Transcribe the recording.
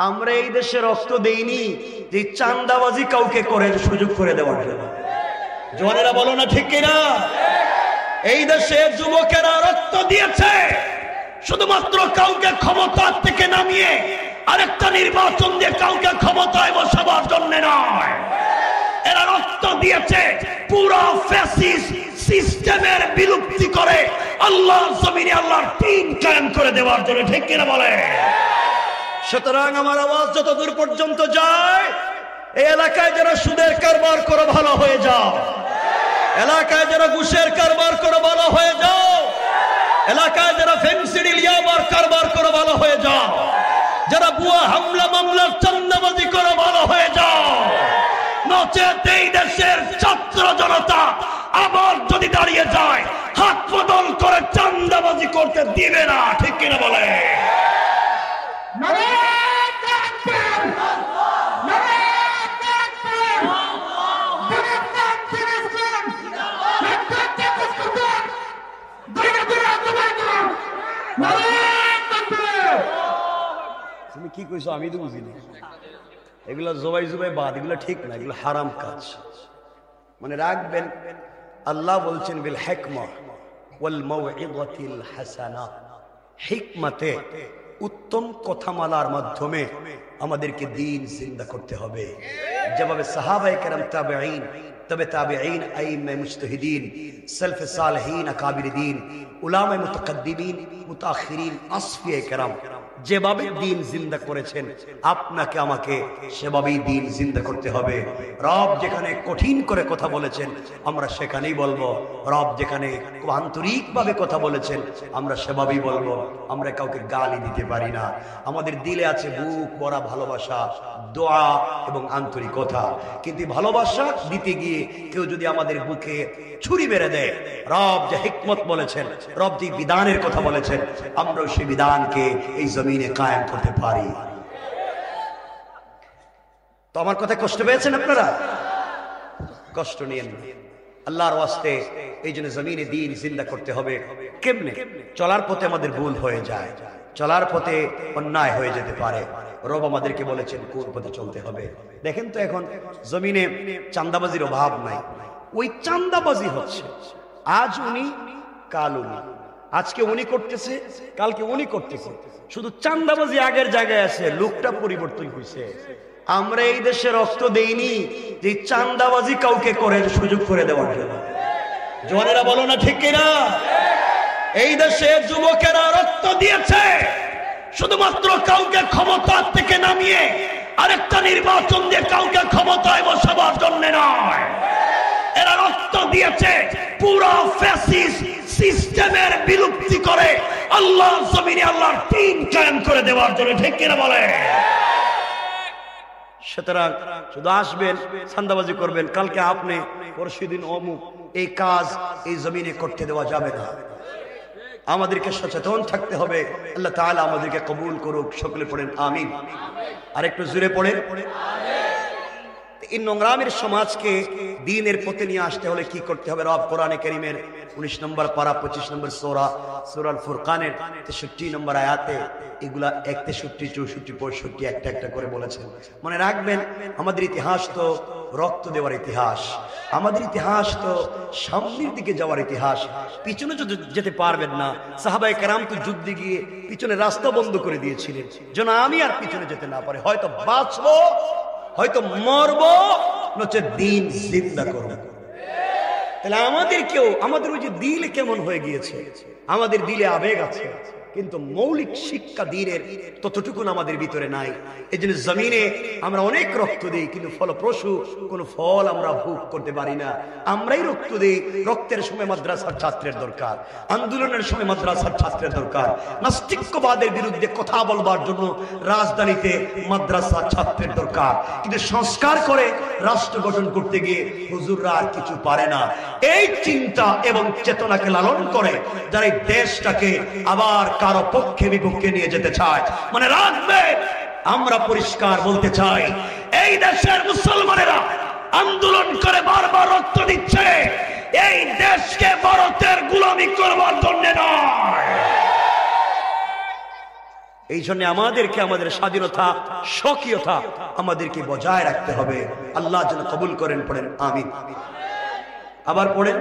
আমরা এই দেশে রক্ত দেইনি যে চাঁদাবাজি কাউকে করে সুযোগ করে দেওয়ার জন্য। জওয়ানেরা বলো না ঠিক কিনা? এই দেশে যুবকেরা রক্ত দিয়েছে শুধুমাত্র কাউকে ক্ষমতা থেকে নামিয়ে আরেকটা নির্বাচন দিয়ে কাউকে ক্ষমতায় বসাবার জন্য নয়। এরা রক্ত দিয়েছে পুরো ফ্যাসিস্ট সিস্টেমের বিলুপ্তি করে আল্লাহর জমিনে আল্লাহর দ্বীন কায়েম করে দেওয়ার জন্য। ঠিক কিনা বলে? সুতরাং আমার আওয়াজ যত দূর পর্যন্ত যায়, এই এলাকায় যারা সুদের কারবার করে ভালো হয়ে যাও, এলাকায় যারা ঘুষের কারবার করে ভালো হয়ে যাও, এলাকায় যারা ফেন্সিডিল ইয়াবার কারবার করে ভালো হয়ে যাও, যারা বুয়া হামলা মামলার চাঁদাবাজি করে ভালো হয়ে যাও। নচেত এই দেশের ছাত্র জনতা আবার যদি দাঁড়িয়ে যায়, হাত বদল করে চাঁদাবাজি করতে দিবে না। ঠিক কিনা বলে? তুমি কি কইছো আমি তো বুঝিনি। এগুলা জবাই জবাই বাদ, এগুলা ঠিক না, এগুলো হারাম কাজ। মনে রাখবেন, আল্লাহ বলছেন বিল হিকমা ওয়াল মাউইযাতিল হাসানা, হিকমতে উত্তম কথামালার মাধ্যমে আমাদেরকে দ্বীন জিন্দা করতে হবে। যেভাবে সাহাবায়ে কেরাম, তাবেঈন, তবে তাবেঈন, আইম্মায়ে মুজতাহিদিন, সালফে সালেহিন, আকাবির দ্বীন, উলামায়ে মুতাকাদ্দিমিন, মুতাআখিরিন, আসফিয়ায়ে কেরাম যেভাবে দ্বীন জিন্দা করেছেন, আপনাকে আমাকে সেভাবেই দ্বীন জিন্দা করতে হবে। রব যেখানে কঠিন করে কথা বলেছেন আমরা সেখানেই বলবো, রব যেখানে আন্তরিকভাবে কথা বলেছেন আমরা সেভাবেই বলবো। আমরা কাউকে গালি দিতে পারি না। আমাদের দিলে আছে বুক ভরা ভালোবাসা, দোয়া এবং আন্তরিকতা। কিন্তু ভালোবাসা দিতে গিয়ে কেউ যদি আমাদের বুকে ছুরি মেরে দেয়, রব যে হিকমত বলেছেন, রব যে বিধানের কথা বলেছেন, আমরাও সেই বিধানকে এই জমিনে কায়েম করতে পারি। তো আমার কথা কষ্ট পেয়েছেন আপনারা? কষ্ট নিয়েন না, আল্লাহর ওয়াস্তে। এই জন্য জমিনে দ্বীন জিন্দা করতে হবে। কেমনে? চলার পথে আমাদের ভুল হয়ে যায়, চলার পথে অন্যায় হয়ে যেতে পারে। রব আমাদেরকে বলেছেন কোন পথে চলতে হবে। দেখেন তো এখন জমিনে চাঁদাবাজির অভাব নাই, ওই চাঁদাবাজি হচ্ছে। আজ উনি, কাল উনি, আজকে উনি করতেছে, কালকে উনি করতেছে। শুধু চাঁদাবাজি আগের জায়গায় আছে, লোকটা পরিবর্তন হয়েছে। আমরা এই দেশে রক্ত দেইনি যে চাঁদাবাজি কাউকে করে সুযোগ করে দেওয়ার জন্য। জওয়ানেরা বলো না ঠিক কিনা? এই দেশে যুবকেরা রক্ত দিয়েছে শুধুমাত্র কাউকে ক্ষমতা থেকে নামিয়ে আরেকটা নির্বাচন দিয়ে কাউকে ক্ষমতায় বসাবার জন্য নয়। এরা রক্ত দিয়েছে পুরো ফ্যাসিস্ট সিস্টেমের বিলুপ্তি করে আল্লাহর জমিনে আল্লাহর দ্বীন কায়েম করে দেওয়ার জন্য। ঠিক কিনা বলে? সুতরাং শুধু আসবেন, চাঁদাবাজি করবেন, কালকে আপনি, পরশুদিন অমুক, এই কাজ এই জমিনে করতে দেওয়া যাবে না। আমাদেরকে সচেতন থাকতে হবে। আল্লাহ তাআলা আমাদেরকে কবুল করুক। সকলে পড়েন আমিন। আর একটু জোরে পড়েন এই নোংরামের সমাজকে দ্বীনের পথে নিয়ে আসতে হলে কি করতে হবে? রব কোরআনে কারীমের 19 নম্বর পারা 25 নম্বর সূরা সূরাল ফুরকানের 63 নম্বর আয়াতে এগুলা 61, 64, 65 একটা একটা করে বলেছেন। মনে রাখবেন, আমাদের ইতিহাস তো রক্ত দেওয়ার ইতিহাস, আমাদের ইতিহাস তো সামনের দিকে যাওয়ার ইতিহাস। পিছনে যদি যেতে পারবেন না। সাহাবায়ে কেরাম তো যুদ্ধে গিয়ে পিছনে রাস্তা বন্ধ করে দিয়েছিলেন যেন আমি আর পিছনে যেতে না পারে। হয়তো বাঁচবো, হয়তো মরবো, নচে দ্বীন জিন্দা করব। তাহলে আমাদেরকেও, আমাদের ওই যে দিলে কেমন হয়ে গিয়েছে, আমাদের দিলে আবেগ আছে কিন্তু মৌলিক শিক্ষা দ্বীনের ততটুকুন আমাদের ভিতরে নাই। এই জন্য জমিনে আমরা অনেক রক্ত দিই কিন্তু ফলপ্রসূ কোনো ফল আমরা ভোগ করতে পারি না। আমরাই রক্ত দিই, রক্তের সময় মাদ্রাসার ছাত্রের দরকার, আন্দোলনের সময় মাদ্রাসার ছাত্রের দরকার, নাস্তিক্যবাদের বিরুদ্ধে কথা বলবার জন্য রাজধানীতে মাদ্রাসার ছাত্রের দরকার। কিন্তু সংস্কার করে রাষ্ট্র গঠন করতে গিয়ে হুজুররা আর কিছু পারে না। এই চিন্তা এবং চেতনাকে লালন করে যারা এই দেশটাকে আবার কারো পক্ষে বিপক্ষে নিয়ে যেতে চায়। মানে রাখবে, আমরা পরিষ্কার বলতে চাই, এই দেশের মুসলমানেরা আন্দোলন করে বারবার রক্ত দিচ্ছে এই দেশকে ভারতের গোলামি করবার জন্য নয়। এই জন্য আমাদেরকে আমাদের স্বাধীনতা স্বকীয়তা আমাদেরকে বজায় রাখতে হবে। আল্লাহ যেন কবুল করেন, পড়েন আমিন। আবার পড়েন।